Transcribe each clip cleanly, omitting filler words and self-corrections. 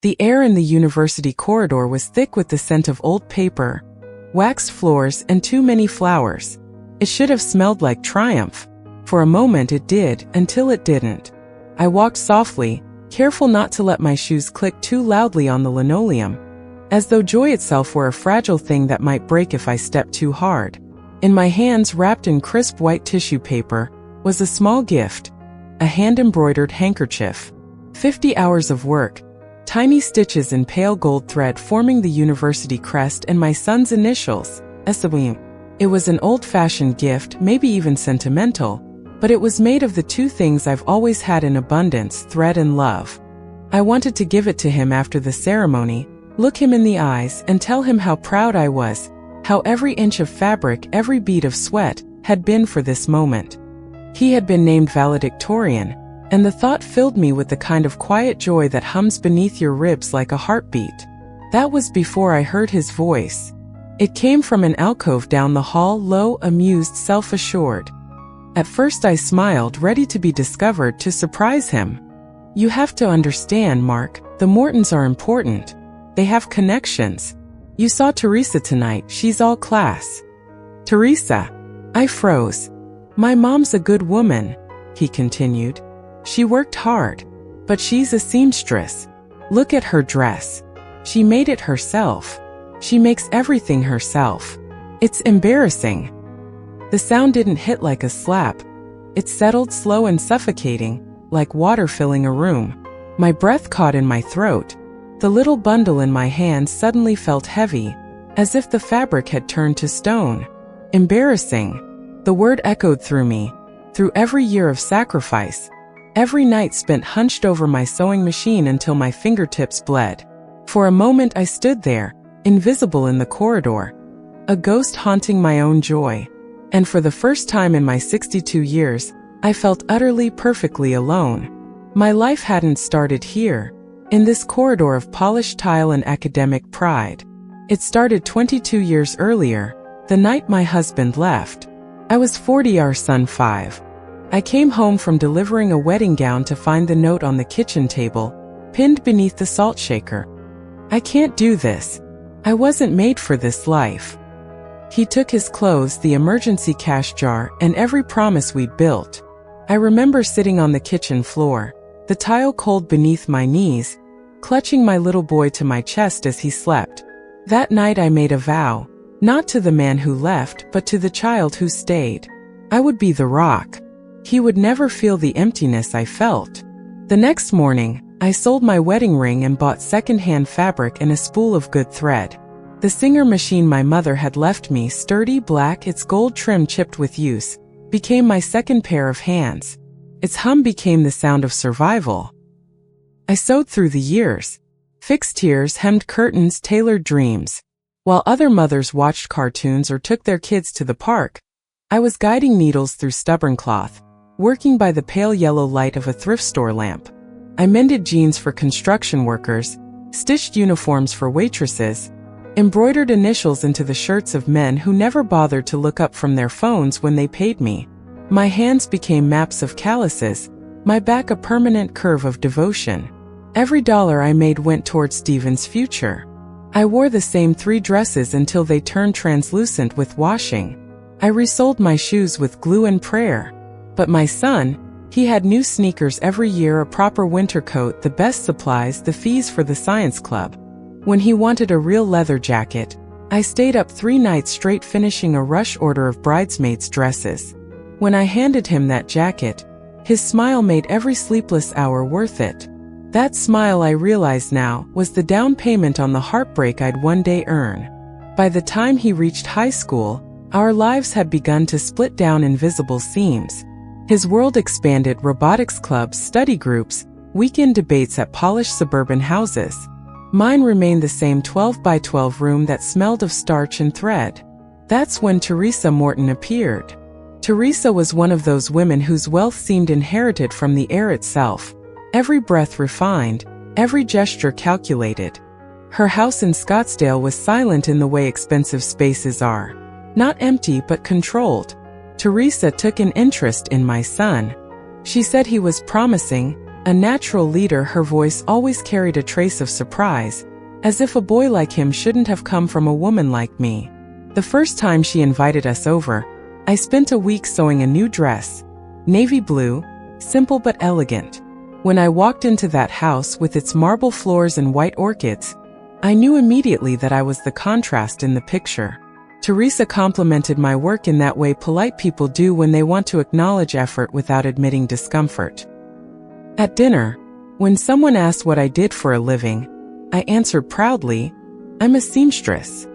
The air in the university corridor was thick with the scent of old paper, waxed floors, and too many flowers. It should have smelled like triumph. For a moment it did, until it didn't. I walked softly, careful not to let my shoes click too loudly on the linoleum, as though joy itself were a fragile thing that might break if I stepped too hard. In my hands, wrapped in crisp white tissue paper, was a small gift, a hand-embroidered handkerchief. 50 hours of work, tiny stitches in pale gold thread forming the university crest and my son's initials, SW. It was an old-fashioned gift, maybe even sentimental, but it was made of the two things I've always had in abundance, thread and love. I wanted to give it to him after the ceremony, look him in the eyes, and tell him how proud I was, how every inch of fabric, every bead of sweat, had been for this moment. He had been named valedictorian, and the thought filled me with the kind of quiet joy that hums beneath your ribs like a heartbeat. That was before I heard his voice. It came from an alcove down the hall, low, amused, self-assured. At first I smiled, ready to be discovered, to surprise him. "You have to understand, Mark, the Mortons are important. They have connections. You saw Teresa tonight, she's all class." "Teresa?" I froze. "My mom's a good woman," he continued. "She worked hard, but she's a seamstress. Look at her dress. She made it herself. She makes everything herself. It's embarrassing." The sound didn't hit like a slap. It settled, slow and suffocating, like water filling a room. My breath caught in my throat. The little bundle in my hand suddenly felt heavy, as if the fabric had turned to stone. Embarrassing. The word echoed through me, through every year of sacrifice, every night spent hunched over my sewing machine until my fingertips bled. For a moment I stood there, invisible in the corridor, a ghost haunting my own joy. And for the first time in my 62 years, I felt utterly, perfectly alone. My life hadn't started here, in this corridor of polished tile and academic pride. It started 22 years earlier, the night my husband left. I was 40, our son 5. I came home from delivering a wedding gown to find the note on the kitchen table, pinned beneath the salt shaker. "I can't do this. I wasn't made for this life." He took his clothes, the emergency cash jar, and every promise we'd built. I remember sitting on the kitchen floor, the tile cold beneath my knees, clutching my little boy to my chest as he slept. That night I made a vow, not to the man who left, but to the child who stayed. I would be the rock. He would never feel the emptiness I felt. The next morning, I sold my wedding ring and bought second-hand fabric and a spool of good thread. The Singer machine my mother had left me, sturdy, black, its gold trim chipped with use, became my second pair of hands. Its hum became the sound of survival. I sewed through the years, fixed tiers, hemmed curtains, tailored dreams. While other mothers watched cartoons or took their kids to the park, I was guiding needles through stubborn cloth, working by the pale yellow light of a thrift store lamp. I mended jeans for construction workers, stitched uniforms for waitresses, embroidered initials into the shirts of men who never bothered to look up from their phones when they paid me. My hands became maps of calluses, my back a permanent curve of devotion. Every dollar I made went toward Stephen's future. I wore the same 3 dresses until they turned translucent with washing. I resoled my shoes with glue and prayer. But my son, he had new sneakers every year, a proper winter coat, the best supplies, the fees for the science club. When he wanted a real leather jacket, I stayed up 3 nights straight finishing a rush order of bridesmaids' dresses. When I handed him that jacket, his smile made every sleepless hour worth it. That smile, I realize now, was the down payment on the heartbreak I'd one day earn. By the time he reached high school, our lives had begun to split down invisible seams. His world expanded: robotics clubs, study groups, weekend debates at polished suburban houses. Mine remained the same 12 by 12 room that smelled of starch and thread. That's when Teresa Morton appeared. Teresa was one of those women whose wealth seemed inherited from the air itself. Every breath refined, every gesture calculated. Her house in Scottsdale was silent in the way expensive spaces are. Not empty but controlled. Teresa took an interest in my son. She said he was promising, A natural leader, her voice always carried a trace of surprise, as if a boy like him shouldn't have come from a woman like me. The first time she invited us over, I spent a week sewing a new dress, navy blue, simple but elegant. When I walked into that house with its marble floors and white orchids, I knew immediately that I was the contrast in the picture. Teresa complimented my work in that way polite people do when they want to acknowledge effort without admitting discomfort. At dinner, when someone asked what I did for a living, I answered proudly, "I'm a seamstress."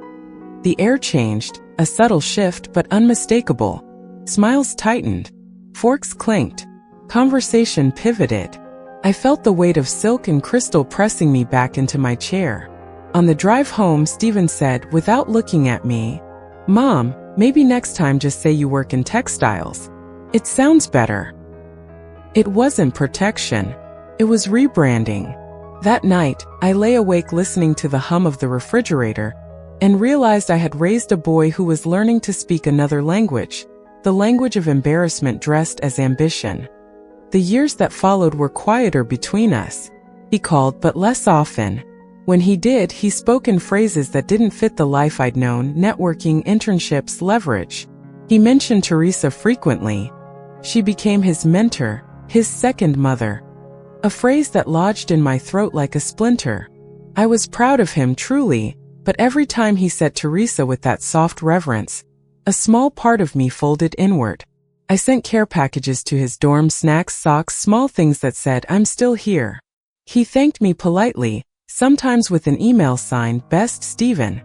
The air changed, a subtle shift but unmistakable. Smiles tightened, forks clinked, conversation pivoted. I felt the weight of silk and crystal pressing me back into my chair. On the drive home, Stephen said, without looking at me, "Mom, maybe next time just say you work in textiles. It sounds better." It wasn't protection. It was rebranding. That night, I lay awake listening to the hum of the refrigerator and realized I had raised a boy who was learning to speak another language, the language of embarrassment dressed as ambition. The years that followed were quieter between us. He called, but less often. When he did, he spoke in phrases that didn't fit the life I'd known: networking, internships, leverage. He mentioned Teresa frequently. She became his mentor, his second mother. A phrase that lodged in my throat like a splinter. I was proud of him, truly, but every time he said Teresa with that soft reverence, a small part of me folded inward. I sent care packages to his dorm, snacks, socks, small things that said, "I'm still here." He thanked me politely, sometimes with an email signed, "Best Stephen."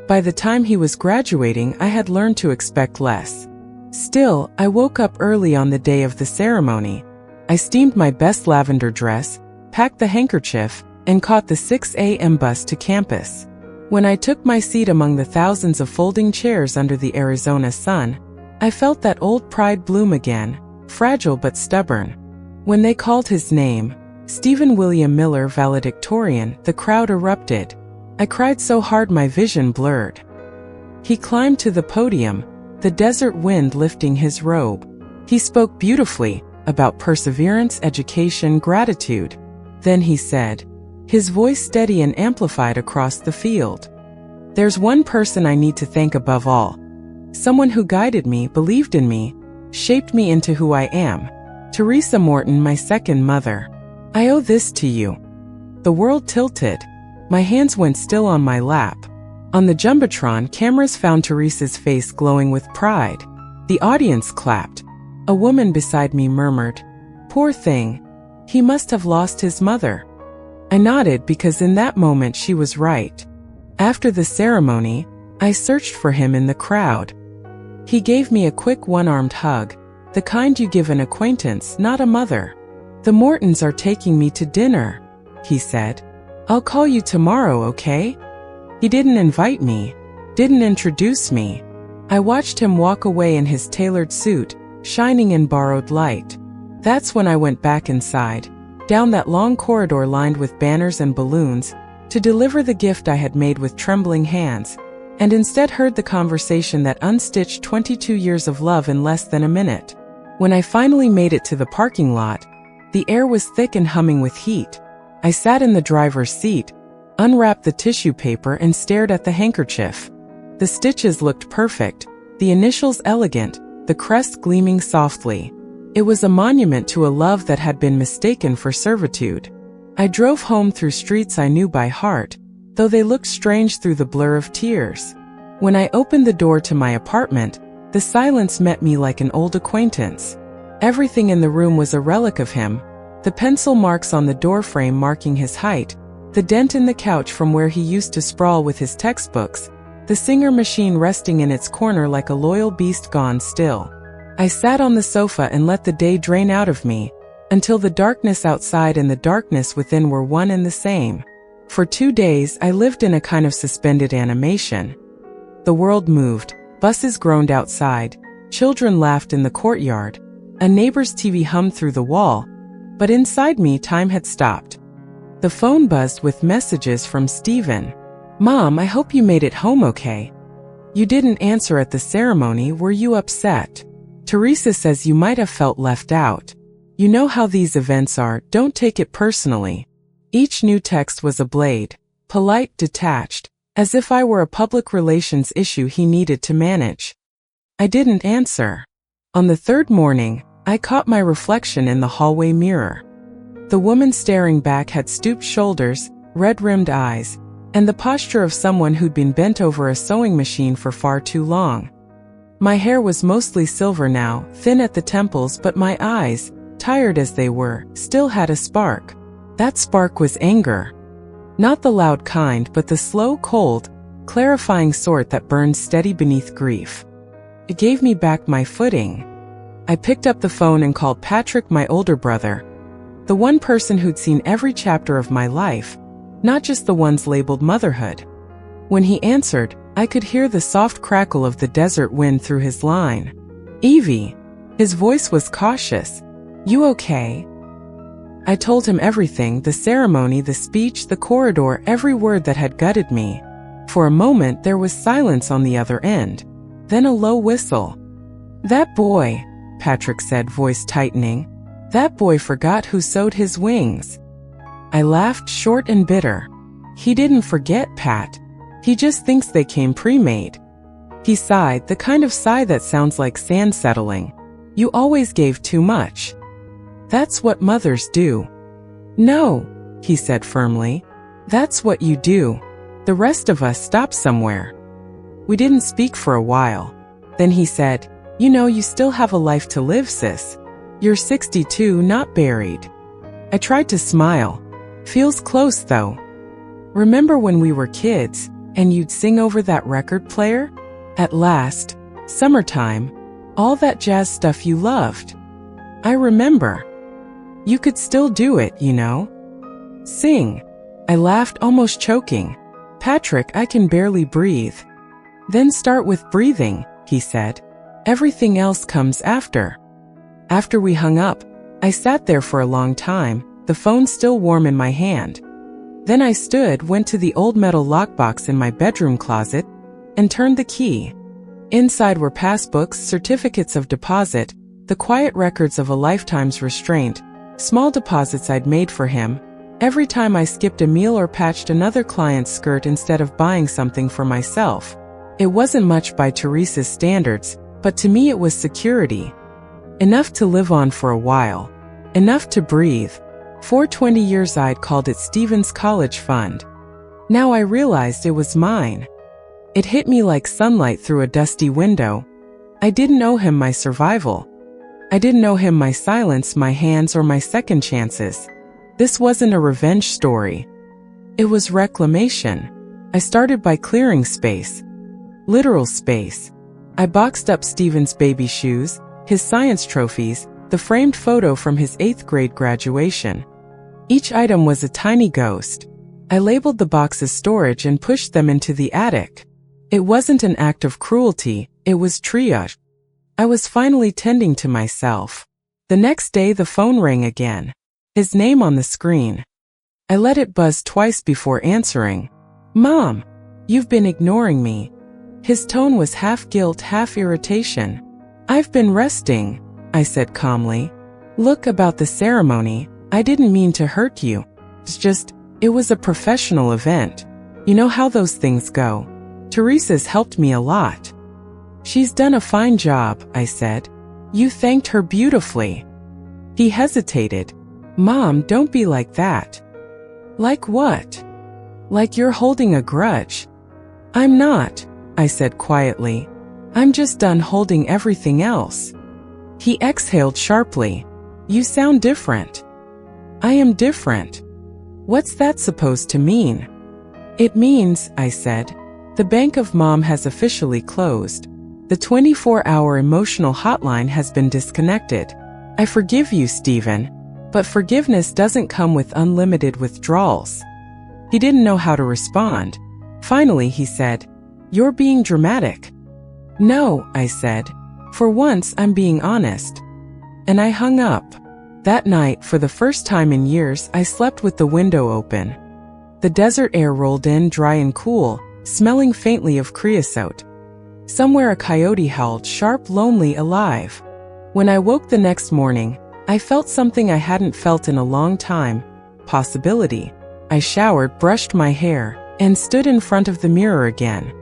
By the time he was graduating, I had learned to expect less. Still, I woke up early on the day of the ceremony. I steamed my best lavender dress, packed the handkerchief, and caught the 6 a.m. bus to campus. When I took my seat among the thousands of folding chairs under the Arizona sun, I felt that old pride bloom again, fragile but stubborn. When they called his name, Stephen William Miller, valedictorian, the crowd erupted. I cried so hard my vision blurred. He climbed to the podium, the desert wind lifting his robe. He spoke beautifully about perseverance, education, gratitude. Then he said, his voice steady and amplified across the field, "There's one person I need to thank above all. Someone who guided me, believed in me, shaped me into who I am. Teresa Morton, my second mother. I owe this to you." The world tilted. My hands went still on my lap. On the Jumbotron, cameras found Teresa's face glowing with pride. The audience clapped. A woman beside me murmured, "Poor thing. He must have lost his mother." I nodded because in that moment she was right. After the ceremony, I searched for him in the crowd. He gave me a quick one-armed hug, the kind you give an acquaintance, not a mother. "The Mortons are taking me to dinner," he said. "I'll call you tomorrow, okay?" He didn't invite me, didn't introduce me. I watched him walk away in his tailored suit, shining in borrowed light. That's when I went back inside, down that long corridor lined with banners and balloons, to deliver the gift I had made with trembling hands, and instead heard the conversation that unstitched 22 years of love in less than a minute. When I finally made it to the parking lot, the air was thick and humming with heat. I sat in the driver's seat, unwrapped the tissue paper and stared at the handkerchief. The stitches looked perfect, the initials elegant, the crest gleaming softly. It was a monument to a love that had been mistaken for servitude. I drove home through streets I knew by heart, though they looked strange through the blur of tears. When I opened the door to my apartment, the silence met me like an old acquaintance. Everything in the room was a relic of him, the pencil marks on the doorframe marking his height, the dent in the couch from where he used to sprawl with his textbooks, the Singer machine resting in its corner like a loyal beast gone still. I sat on the sofa and let the day drain out of me, until the darkness outside and the darkness within were one and the same. For 2 days I lived in a kind of suspended animation. The world moved, buses groaned outside, children laughed in the courtyard, a neighbor's TV hummed through the wall, but inside me time had stopped. The phone buzzed with messages from Stephen. "Mom, I hope you made it home okay. You didn't answer at the ceremony, were you upset? Teresa says you might have felt left out. You know how these events are, don't take it personally. Each new text was a blade, polite, detached, as if I were a public relations issue he needed to manage. I didn't answer. On the third morning, I caught my reflection in the hallway mirror. The woman staring back had stooped shoulders, red-rimmed eyes, and the posture of someone who'd been bent over a sewing machine for far too long. My hair was mostly silver now, thin at the temples, but my eyes, tired as they were, still had a spark. That spark was anger. Not the loud kind, but the slow, cold, clarifying sort that burns steady beneath grief. It gave me back my footing. I picked up the phone and called Patrick, my older brother, the one person who'd seen every chapter of my life, not just the ones labeled motherhood. When he answered, I could hear the soft crackle of the desert wind through his line. "Evie." His voice was cautious. "You okay?" I told him everything, the ceremony, the speech, the corridor, every word that had gutted me. For a moment there was silence on the other end. Then a low whistle. "That boy," Patrick said, voice tightening. "That boy forgot who sewed his wings." I laughed, short and bitter. "He didn't forget, Pat. He just thinks they came pre-made." He sighed, the kind of sigh that sounds like sand settling. "You always gave too much. That's what mothers do." "No," he said firmly. "That's what you do. The rest of us stop somewhere." We didn't speak for a while. Then he said, "You know, you still have a life to live, sis. You're 62, not buried." I tried to smile. "Feels close, though. Remember when we were kids, and you'd sing over that record player? At Last, Summertime, all that jazz stuff you loved. I remember. You could still do it, you know. Sing." I laughed, almost choking. "Patrick, I can barely breathe." "Then start with breathing," he said. "Everything else comes after." After we hung up, I sat there for a long time, the phone still warm in my hand. Then I stood, went to the old metal lockbox in my bedroom closet, and turned the key. Inside were passbooks, certificates of deposit, the quiet records of a lifetime's restraint, small deposits I'd made for him, every time I skipped a meal or patched another client's skirt instead of buying something for myself. It wasn't much by Teresa's standards, but to me it was security. Enough to live on for a while. Enough to breathe. For 20 years I'd called it Stephen's college fund. Now I realized it was mine. It hit me like sunlight through a dusty window. I didn't owe him my survival. I didn't owe him my silence, my hands, or my second chances. This wasn't a revenge story. It was reclamation. I started by clearing space. Literal space. I boxed up Stephen's baby shoes, his science trophies, the framed photo from his 8th grade graduation. Each item was a tiny ghost. I labeled the boxes storage and pushed them into the attic. It wasn't an act of cruelty, it was triage. I was finally tending to myself. The next day the phone rang again. His name on the screen. I let it buzz twice before answering. "Mom, you've been ignoring me." His tone was half guilt, half irritation. "I've been resting," I said calmly. "Look, about the ceremony, I didn't mean to hurt you. It was a professional event. You know how those things go. Teresa's helped me a lot." "She's done a fine job," I said. "You thanked her beautifully." He hesitated. "Mom, don't be like that." "Like what?" "Like you're holding a grudge." "I'm not," I said quietly. "I'm just done holding everything else." He exhaled sharply. "You sound different." "I am different." "What's that supposed to mean?" "It means," I said, "the bank of Mom has officially closed. The 24-hour emotional hotline has been disconnected. I forgive you, Stephen, but forgiveness doesn't come with unlimited withdrawals." He didn't know how to respond. Finally, he said, "You're being dramatic." "No," I said. "For once, I'm being honest." And I hung up. That night, for the first time in years, I slept with the window open. The desert air rolled in, dry and cool, smelling faintly of creosote. Somewhere a coyote howled, sharp, lonely, alive. When I woke the next morning, I felt something I hadn't felt in a long time. Possibility. I showered, brushed my hair, and stood in front of the mirror again.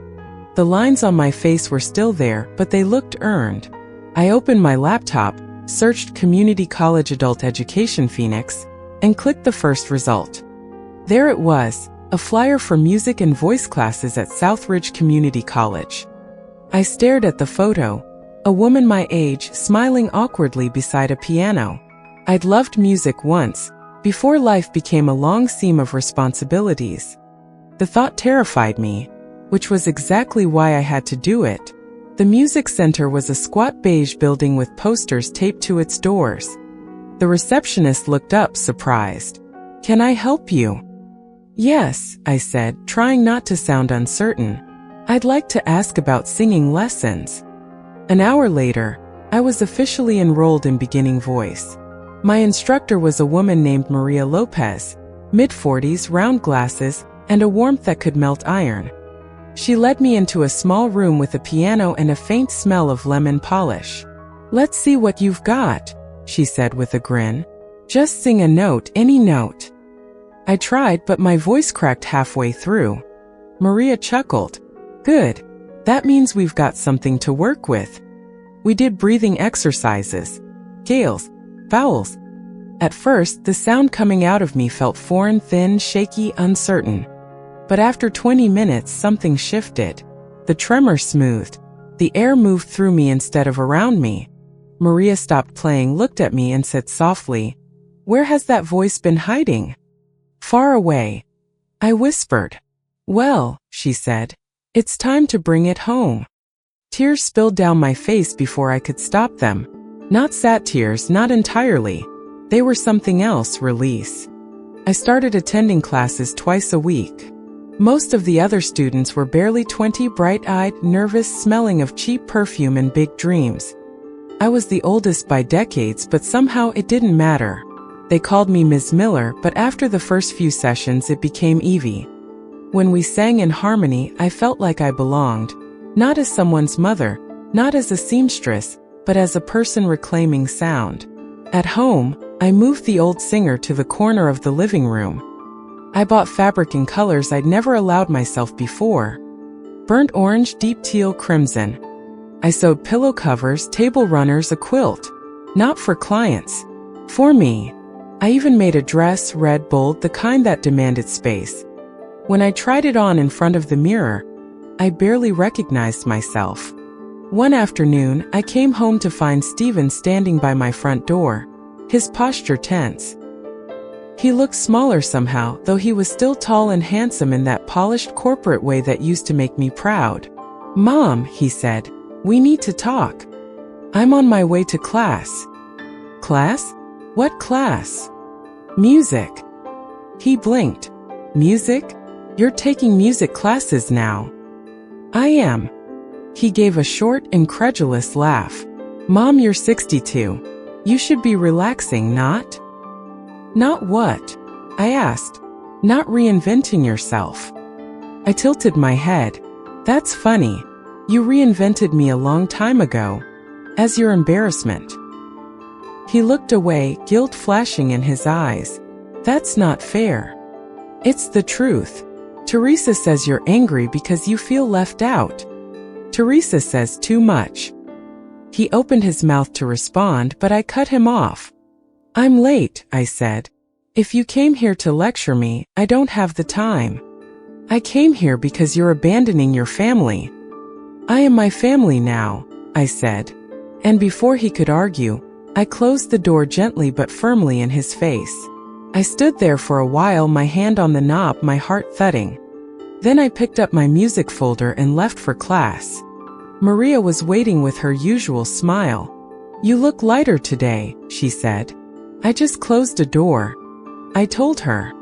The lines on my face were still there, but they looked earned. I opened my laptop, searched Community College Adult Education Phoenix, and clicked the first result. There it was, a flyer for music and voice classes at Southridge Community College. I stared at the photo, a woman my age smiling awkwardly beside a piano. I'd loved music once, before life became a long seam of responsibilities. The thought terrified me, which was exactly why I had to do it. The music center was a squat beige building with posters taped to its doors. The receptionist looked up, surprised. "Can I help you?" "Yes," I said, trying not to sound uncertain. "I'd like to ask about singing lessons." An hour later, I was officially enrolled in beginning voice. My instructor was a woman named Maria Lopez, mid-40s, round glasses, and a warmth that could melt iron. She led me into a small room with a piano and a faint smell of lemon polish. "Let's see what you've got," she said with a grin. "Just sing a note, any note." I tried, but my voice cracked halfway through. Maria chuckled. "Good. That means we've got something to work with." We did breathing exercises, scales, vowels. At first, the sound coming out of me felt foreign, thin, shaky, uncertain. But after 20 minutes, something shifted. The tremor smoothed. The air moved through me instead of around me. Maria stopped playing, looked at me, and said softly, "Where has that voice been hiding?" "Far away." I whispered. "Well," she said, "it's time to bring it home." Tears spilled down my face before I could stop them. Not sad tears, not entirely. They were something else, release. I started attending classes twice a week. Most of the other students were barely 20, bright-eyed, nervous, smelling of cheap perfume and big dreams. I was the oldest by decades, but somehow it didn't matter. They called me Ms. Miller, but after the first few sessions it became Evie. When we sang in harmony, I felt like I belonged. Not as someone's mother, not as a seamstress, but as a person reclaiming sound. At home, I moved the old singer to the corner of the living room. I bought fabric in colors I'd never allowed myself before. Burnt orange, deep teal, crimson. I sewed pillow covers, table runners, a quilt. Not for clients. For me. I even made a dress, red, bold, the kind that demanded space. When I tried it on in front of the mirror, I barely recognized myself. One afternoon, I came home to find Stephen standing by my front door, his posture tense. He looked smaller somehow, though he was still tall and handsome in that polished corporate way that used to make me proud. "Mom," he said, "we need to talk. I'm on my way to class." "Class? What class?" "Music." He blinked. "Music? You're taking music classes now." "I am." He gave a short, incredulous laugh. "Mom, you're 62. You should be relaxing, not?" "Not what?" I asked. "Not reinventing yourself." I tilted my head. "That's funny. You reinvented me a long time ago. As your embarrassment." He looked away, guilt flashing in his eyes. "That's not fair." "It's the truth. Teresa says you're angry because you feel left out. Teresa says too much." He opened his mouth to respond, but I cut him off. "I'm late," I said. "If you came here to lecture me, I don't have the time. I came here because you're abandoning your family." "I am my family now," I said. And before he could argue, I closed the door gently but firmly in his face. I stood there for a while, my hand on the knob, my heart thudding. Then I picked up my music folder and left for class. Maria was waiting with her usual smile. "You look lighter today," she said. "I just closed a door," I told her.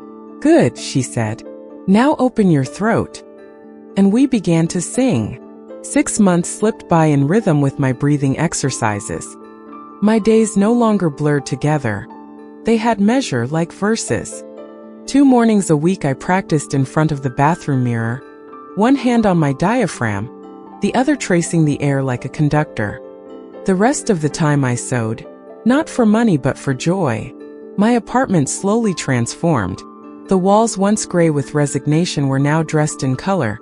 "Good," she said. "Now open your throat." And we began to sing. 6 months slipped by in rhythm with my breathing exercises. My days no longer blurred together. They had measure like verses. 2 mornings a week I practiced in front of the bathroom mirror, one hand on my diaphragm, the other tracing the air like a conductor. The rest of the time I sewed, Not for money but for joy. My apartment slowly transformed. The walls once gray with resignation were now dressed in color.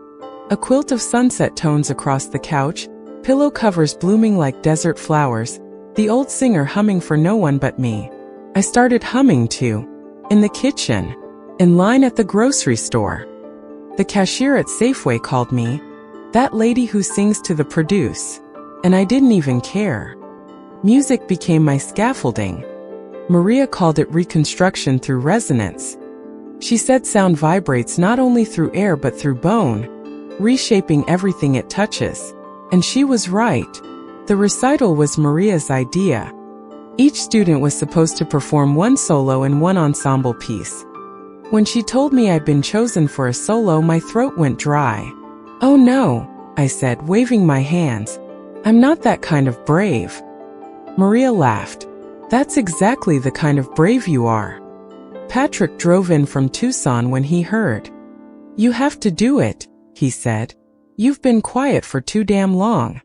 A quilt of sunset tones across the couch, pillow covers blooming like desert flowers, the old singer humming for no one but me. I started humming too. In the kitchen. In line at the grocery store. The cashier at Safeway called me, "That lady who sings to the produce." And I didn't even care. Music became my scaffolding. Maria called it reconstruction through resonance. She said sound vibrates not only through air but through bone, reshaping everything it touches. And she was right. The recital was Maria's idea. Each student was supposed to perform one solo and one ensemble piece. When she told me I'd been chosen for a solo, my throat went dry. "Oh no," I said, waving my hands. "I'm not that kind of brave." Maria laughed. "That's exactly the kind of brave you are." Patrick drove in from Tucson when he heard. "You have to do it," he said. "You've been quiet for too damn long."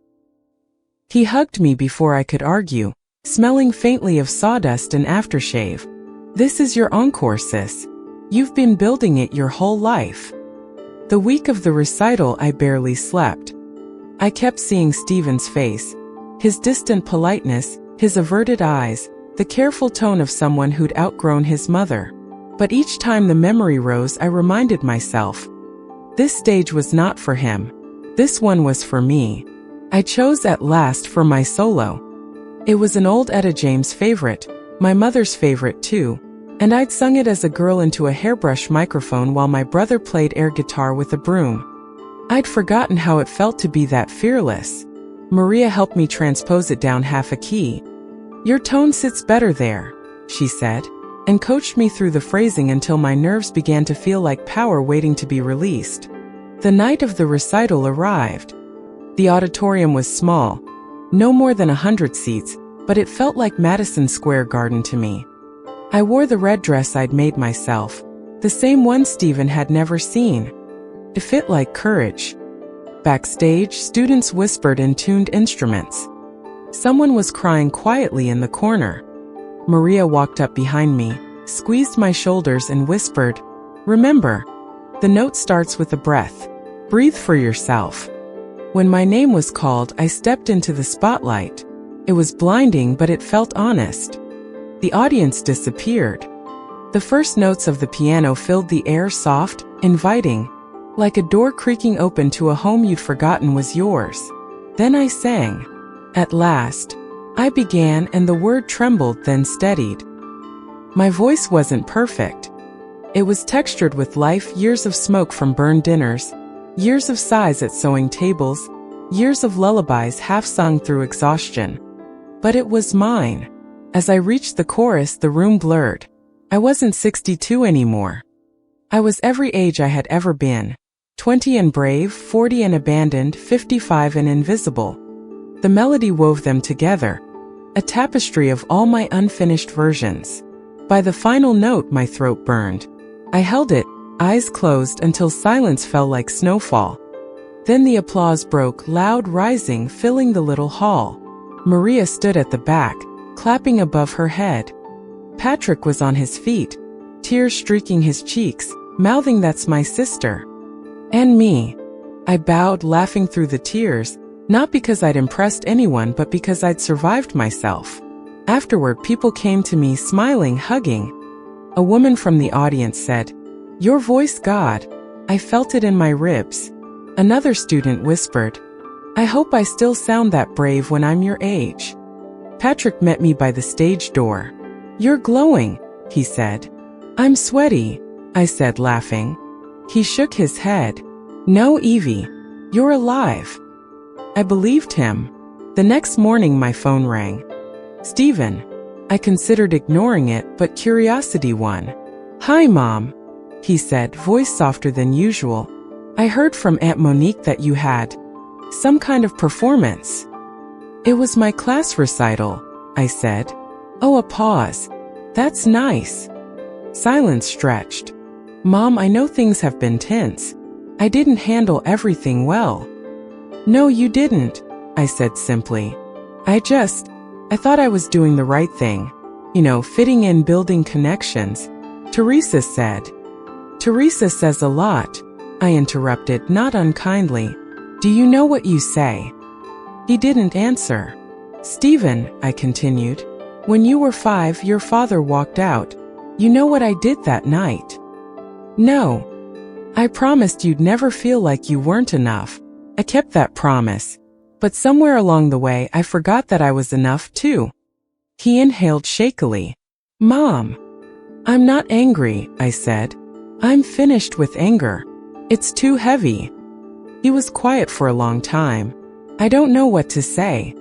He hugged me before I could argue, smelling faintly of sawdust and aftershave. "This is your encore, sis. You've been building it your whole life." The week of the recital, I barely slept. I kept seeing Steven's face, his distant politeness, his averted eyes, the careful tone of someone who'd outgrown his mother. But each time the memory rose, I reminded myself, this stage was not for him. This one was for me. I chose at last for my solo. It was an old Etta James favorite, my mother's favorite too, and I'd sung it as a girl into a hairbrush microphone while my brother played air guitar with a broom. I'd forgotten how it felt to be that fearless. Maria helped me transpose it down half a key. "Your tone sits better there," she said, and coached me through the phrasing until my nerves began to feel like power waiting to be released. The night of the recital arrived. The auditorium was small, no more than 100 seats, but it felt like Madison Square Garden to me. I wore the red dress I'd made myself, the same one Steven had never seen. It fit like courage. Backstage, students whispered and tuned instruments. Someone was crying quietly in the corner. Maria walked up behind me, squeezed my shoulders and whispered, "Remember, the note starts with a breath. Breathe for yourself." When my name was called, I stepped into the spotlight. It was blinding, but it felt honest. The audience disappeared. The first notes of the piano filled the air, soft, inviting, like a door creaking open to a home you'd forgotten was yours. Then I sang. At last, I began, and the word trembled then steadied. My voice wasn't perfect. It was textured with life, years of smoke from burned dinners, years of sighs at sewing tables, years of lullabies half sung through exhaustion. But it was mine. As I reached the chorus, the room blurred. I wasn't 62 anymore. I was every age I had ever been. 20 and brave, 40 and abandoned, 55 and invisible. The melody wove them together, a tapestry of all my unfinished versions. By the final note, my throat burned. I held it, eyes closed, until silence fell like snowfall. Then the applause broke, loud, rising, filling the little hall. Maria stood at the back, clapping above her head. Patrick was on his feet, tears streaking his cheeks, mouthing, "That's my sister." And me. I bowed, laughing through the tears, not because I'd impressed anyone but because I'd survived myself. Afterward, people came to me, smiling, hugging. A woman from the audience said, "Your voice, God." I felt it in my ribs. Another student whispered, "I hope I still sound that brave when I'm your age." Patrick met me by the stage door. "You're glowing," he said. "I'm sweaty," I said, laughing. He shook his head. "No, Evie, you're alive." I believed him. The next morning my phone rang. "Steven." I considered ignoring it, but curiosity won. "Hi, Mom," he said, voice softer than usual. "I heard from Aunt Monique that you had some kind of performance." "It was my class recital," I said. "Oh," a pause. "That's nice." Silence stretched. "Mom, I know things have been tense. I didn't handle everything well." "No, you didn't," I said simply. I I thought I was doing the right thing. Fitting in, building connections. Teresa said. Teresa says a lot, I interrupted, not unkindly. Do you know what you say? He didn't answer. Stephen, I continued, when you were 5, your father walked out. You know what I did that night? No. I promised you'd never feel like you weren't enough. I kept that promise. But somewhere along the way, I forgot that I was enough too. He inhaled shakily. Mom. I'm not angry, I said. I'm finished with anger. It's too heavy. He was quiet for a long time. I don't know what to say.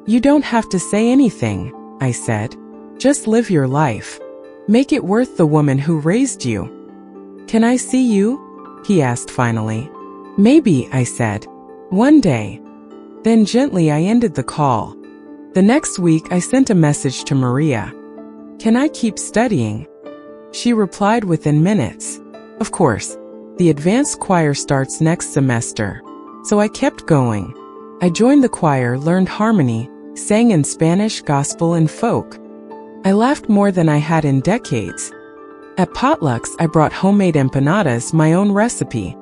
You don't have to say anything, I said. Just live your life. Make it worth the woman who raised you. Can I see you? He asked finally. Maybe, I said. One day. Then gently I ended the call. The next week I sent a message to Maria. Can I keep studying? She replied within minutes. Of course. The advanced choir starts next semester. So I kept going. I joined the choir, learned harmony, sang in Spanish, gospel, and folk. I laughed more than I had in decades. At potlucks, I brought homemade empanadas, my own recipe.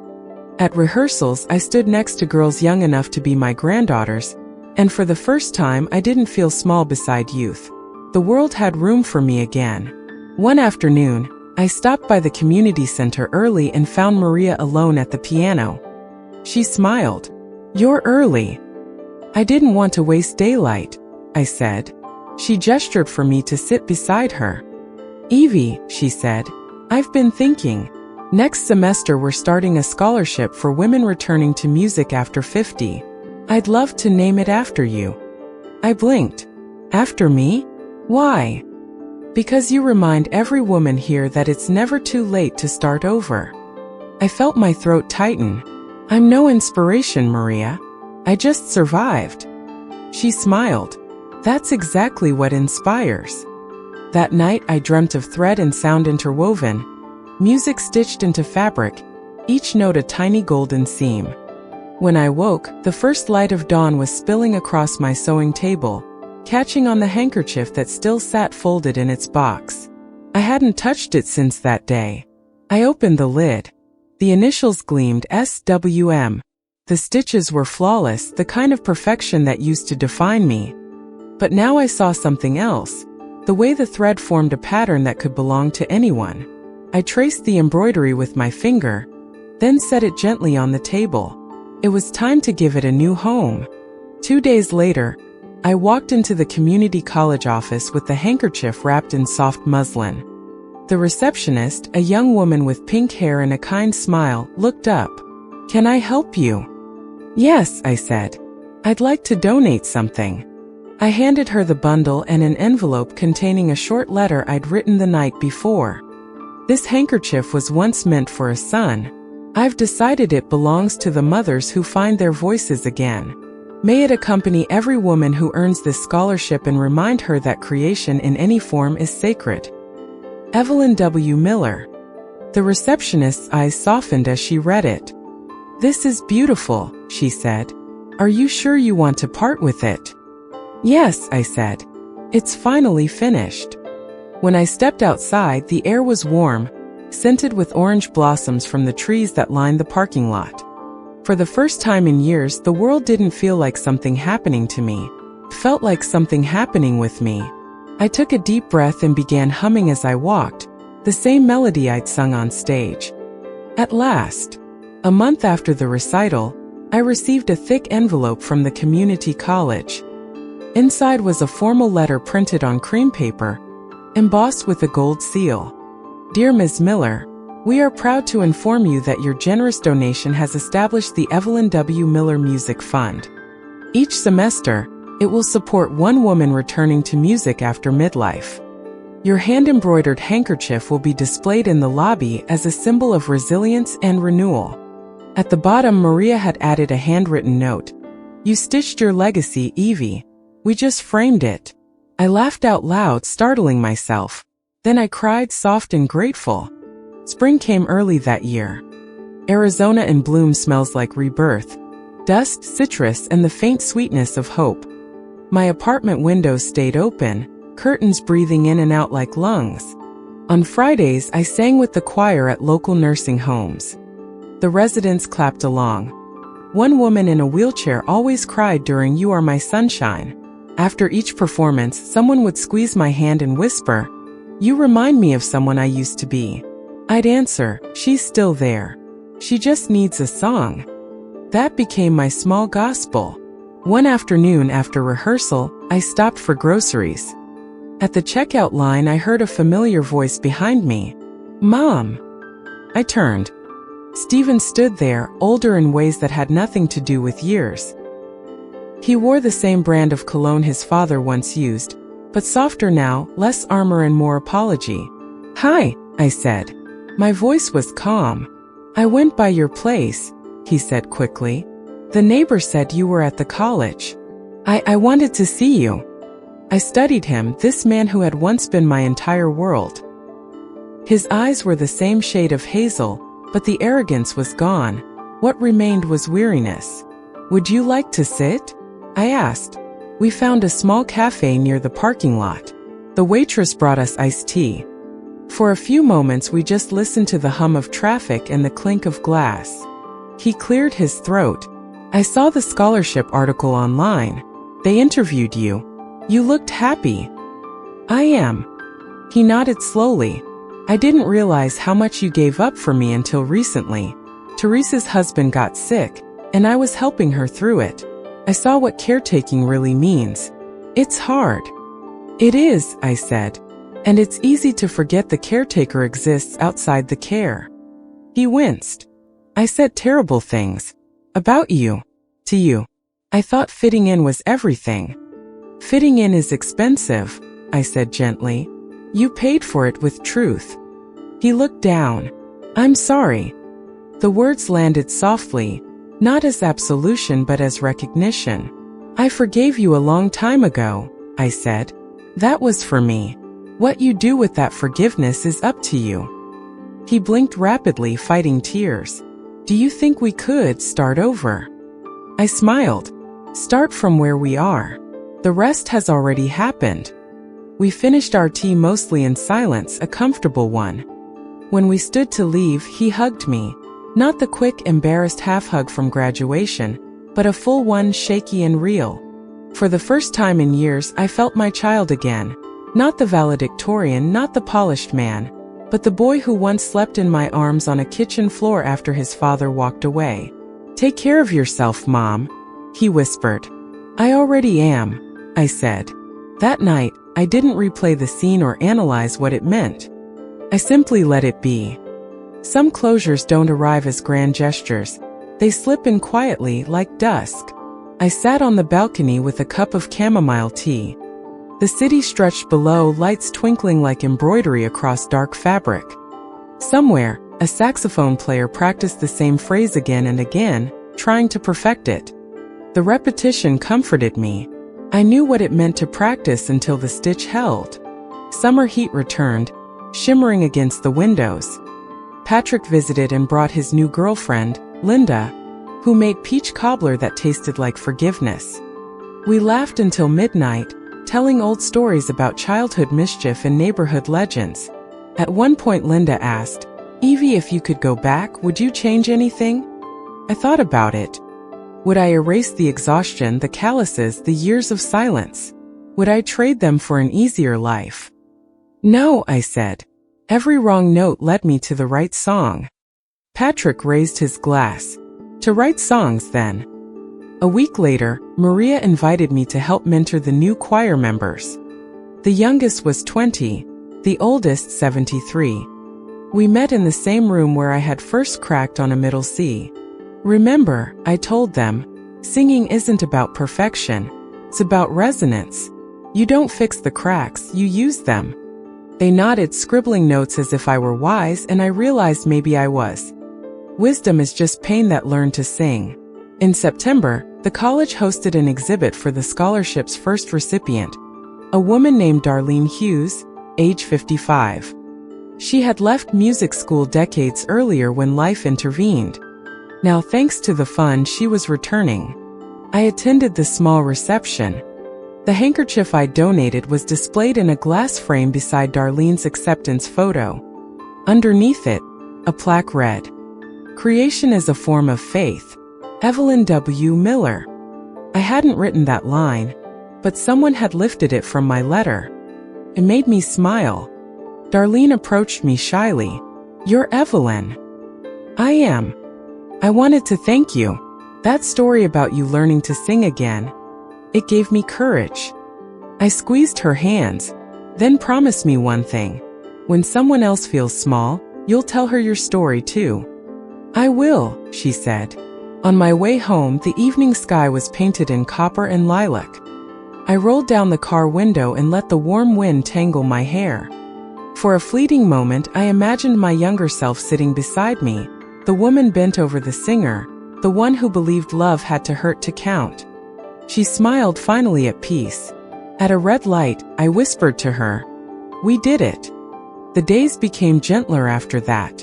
At rehearsals, I stood next to girls young enough to be my granddaughters, and for the first time, I didn't feel small beside youth. The world had room for me again. One afternoon, I stopped by the community center early and found Maria alone at the piano. She smiled. You're early. I didn't want to waste daylight, I said. She gestured for me to sit beside her. Evie, she said, I've been thinking. Next semester we're starting a scholarship for women returning to music after 50. I'd love to name it after you. I blinked. After me? Why? Because you remind every woman here that it's never too late to start over. I felt my throat tighten. I'm no inspiration, Maria. I just survived. She smiled. That's exactly what inspires. That night I dreamt of thread and sound interwoven, music stitched into fabric, each note a tiny golden seam. When I woke, the first light of dawn was spilling across my sewing table, catching on the handkerchief that still sat folded in its box. I hadn't touched it since that day. I opened the lid. The initials gleamed, SWM. The stitches were flawless, the kind of perfection that used to define me. But now I saw something else, the way the thread formed a pattern that could belong to anyone. I traced the embroidery with my finger, then set it gently on the table. It was time to give it a new home. 2 days later, I walked into the community college office with the handkerchief wrapped in soft muslin. The receptionist, a young woman with pink hair and a kind smile, looked up. Can I help you? Yes, I said. I'd like to donate something. I handed her the bundle and an envelope containing a short letter I'd written the night before. This handkerchief was once meant for a son. I've decided it belongs to the mothers who find their voices again. May it accompany every woman who earns this scholarship and remind her that creation in any form is sacred. Evelyn W. Miller. The receptionist's eyes softened as she read it. This is beautiful, she said. Are you sure you want to part with it? Yes, I said. It's finally finished. When I stepped outside, the air was warm, scented with orange blossoms from the trees that lined the parking lot. For the first time in years, the world didn't feel like something happening to me. It felt like something happening with me. I took a deep breath and began humming as I walked, the same melody I'd sung on stage. At last, a month after the recital, I received a thick envelope from the community college. Inside was a formal letter printed on cream paper, embossed with a gold seal. Dear Ms. Miller, we are proud to inform you that your generous donation has established the Evelyn W. Miller Music Fund. Each semester, it will support one woman returning to music after midlife. Your hand-embroidered handkerchief will be displayed in the lobby as a symbol of resilience and renewal. At the bottom, Maria had added a handwritten note. You stitched your legacy, Evie. We just framed it. I laughed out loud, startling myself. Then I cried, soft and grateful. Spring came early that year. Arizona in bloom smells like rebirth, dust, citrus, and the faint sweetness of hope. My apartment windows stayed open, curtains breathing in and out like lungs. On Fridays, I sang with the choir at local nursing homes. The residents clapped along. One woman in a wheelchair always cried during "You Are My Sunshine." After each performance, someone would squeeze my hand and whisper, "You remind me of someone I used to be." I'd answer, "She's still there. She just needs a song." That became my small gospel. One afternoon after rehearsal, I stopped for groceries. At the checkout line, I heard a familiar voice behind me. "Mom." I turned. Stephen stood there, older in ways that had nothing to do with years. He wore the same brand of cologne his father once used, but softer now, less armor and more apology. "Hi," I said. My voice was calm. "I went by your place," he said quickly. "The neighbor said you were at the college. I wanted to see you." I studied him, this man who had once been my entire world. His eyes were the same shade of hazel, but the arrogance was gone. What remained was weariness. "Would you like to sit?" I asked. We found a small cafe near the parking lot. The waitress brought us iced tea. For a few moments we just listened to the hum of traffic and the clink of glass. He cleared his throat. "I saw the scholarship article online. They interviewed you. You looked happy." "I am." He nodded slowly. "I didn't realize how much you gave up for me until recently. Teresa's husband got sick, and I was helping her through it. I saw what caretaking really means. It's hard." "It is," I said. "And it's easy to forget the caretaker exists outside the care." He winced. "I said terrible things. About you. To you. I thought fitting in was everything." "Fitting in is expensive," I said gently. "You paid for it with truth." He looked down. "I'm sorry." The words landed softly, not as absolution but as recognition. "I forgave you a long time ago," I said. "That was for me. What you do with that forgiveness is up to you." He blinked rapidly, fighting tears. "Do you think we could start over?" I smiled. "Start from where we are. The rest has already happened." We finished our tea mostly in silence, a comfortable one. When we stood to leave, he hugged me. Not the quick, embarrassed half-hug from graduation, but a full one, shaky and real. For the first time in years, I felt my child again. Not the valedictorian, not the polished man, but the boy who once slept in my arms on a kitchen floor after his father walked away. "Take care of yourself, Mom," he whispered. "I already am," I said. That night, I didn't replay the scene or analyze what it meant. I simply let it be. Some closures don't arrive as grand gestures. They slip in quietly, like dusk. I sat on the balcony with a cup of chamomile tea. The city stretched below, lights twinkling like embroidery across dark fabric. Somewhere, a saxophone player practiced the same phrase again and again, trying to perfect it. The repetition comforted me. I knew what it meant to practice until the stitch held. Summer heat returned, shimmering against the windows. Patrick visited and brought his new girlfriend, Linda, who made peach cobbler that tasted like forgiveness. We laughed until midnight, telling old stories about childhood mischief and neighborhood legends. At one point Linda asked, "Evie, if you could go back, would you change anything?" I thought about it. Would I erase the exhaustion, the calluses, the years of silence? Would I trade them for an easier life? "No," I said. Every wrong note led me to the right song. Patrick raised his glass. "To write songs, then." A week later, Maria invited me to help mentor the new choir members. The youngest was 20, the oldest 73. We met in the same room where I had first cracked on a middle C. "Remember," I told them, "singing isn't about perfection. It's about resonance. You don't fix the cracks, you use them." They nodded, scribbling notes as if I were wise, and I realized maybe I was. Wisdom is just pain that learned to sing. In September, the college hosted an exhibit for the scholarship's first recipient, a woman named Darlene Hughes, age 55. She had left music school decades earlier when life intervened. Now, thanks to the fund, she was returning. I attended the small reception. The handkerchief I donated was displayed in a glass frame beside Darlene's acceptance photo. Underneath it, a plaque read, "Creation is a form of faith. Evelyn W. Miller." I hadn't written that line, but someone had lifted it from my letter. It made me smile. Darlene approached me shyly. "You're Evelyn." "I am. I wanted to thank you. That story about you learning to sing again. It gave me courage." I squeezed her hands. "Then promise me one thing. When someone else feels small, you'll tell her your story too." "I will," she said. On my way home, the evening sky was painted in copper and lilac. I rolled down the car window and let the warm wind tangle my hair. For a fleeting moment, I imagined my younger self sitting beside me, the woman bent over the singer, the one who believed love had to hurt to count. She smiled, finally at peace. At a red light, I whispered to her, "We did it." The days became gentler after that.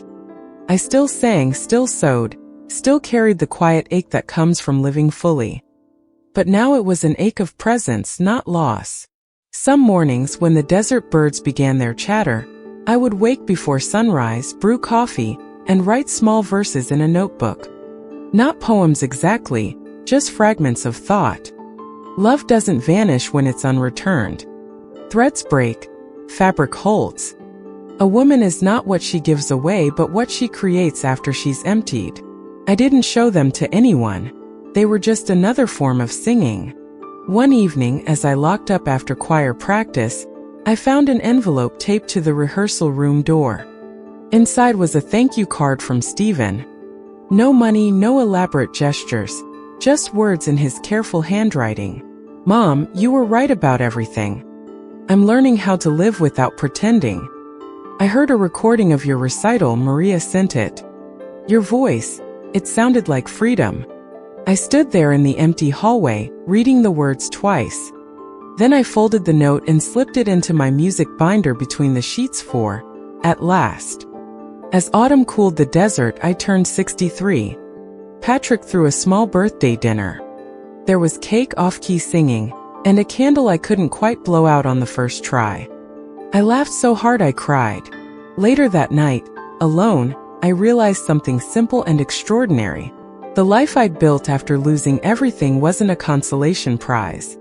I still sang, still sewed, still carried the quiet ache that comes from living fully. But now it was an ache of presence, not loss. Some mornings, when the desert birds began their chatter, I would wake before sunrise, brew coffee, and write small verses in a notebook. Not poems exactly, just fragments of thought. Love doesn't vanish when it's unreturned. Threads break, fabric holds. A woman is not what she gives away but what she creates after she's emptied. I didn't show them to anyone. They were just another form of singing. One evening, as I locked up after choir practice, I found an envelope taped to the rehearsal room door. Inside was a thank you card from Stephen. No money, no elaborate gestures, just words in his careful handwriting. "Mom, you were right about everything. I'm learning how to live without pretending. I heard a recording of your recital. Maria sent it. Your voice, it sounded like freedom." I stood there in the empty hallway, reading the words twice. Then I folded the note and slipped it into my music binder between the sheets for, at last. As autumn cooled the desert, I turned 63. Patrick threw a small birthday dinner. There was cake, off-key singing, and a candle I couldn't quite blow out on the first try. I laughed so hard I cried. Later that night, alone, I realized something simple and extraordinary. The life I'd built after losing everything wasn't a consolation prize.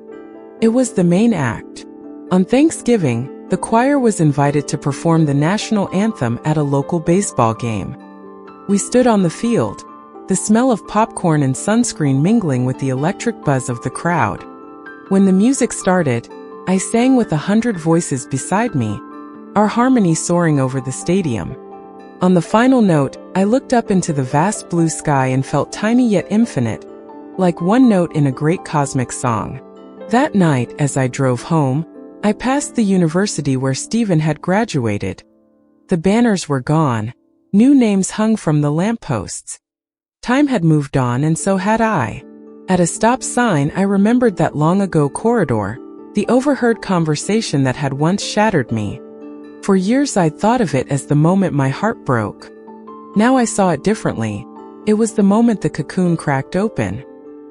It was the main act. On Thanksgiving, the choir was invited to perform the national anthem at a local baseball game. We stood on the field, the smell of popcorn and sunscreen mingling with the electric buzz of the crowd. When the music started, I sang with 100 voices beside me, our harmony soaring over the stadium. On the final note, I looked up into the vast blue sky and felt tiny yet infinite, like one note in a great cosmic song. That night, as I drove home, I passed the university where Stephen had graduated. The banners were gone. New names hung from the lampposts. Time had moved on, and so had I. At a stop sign, I remembered that long-ago corridor, the overheard conversation that had once shattered me. For years I'd thought of it as the moment my heart broke. Now I saw it differently. It was the moment the cocoon cracked open.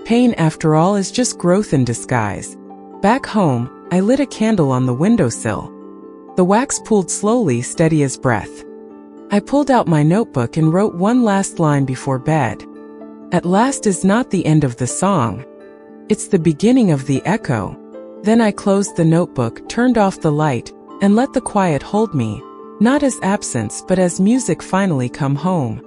Pain, after all, is just growth in disguise. Back home, I lit a candle on the windowsill. The wax pooled slowly, steady as breath. I pulled out my notebook and wrote one last line before bed. At last is not the end of the song. It's the beginning of the echo. Then I closed the notebook, turned off the light, and let the quiet hold me, not as absence but as music finally come home.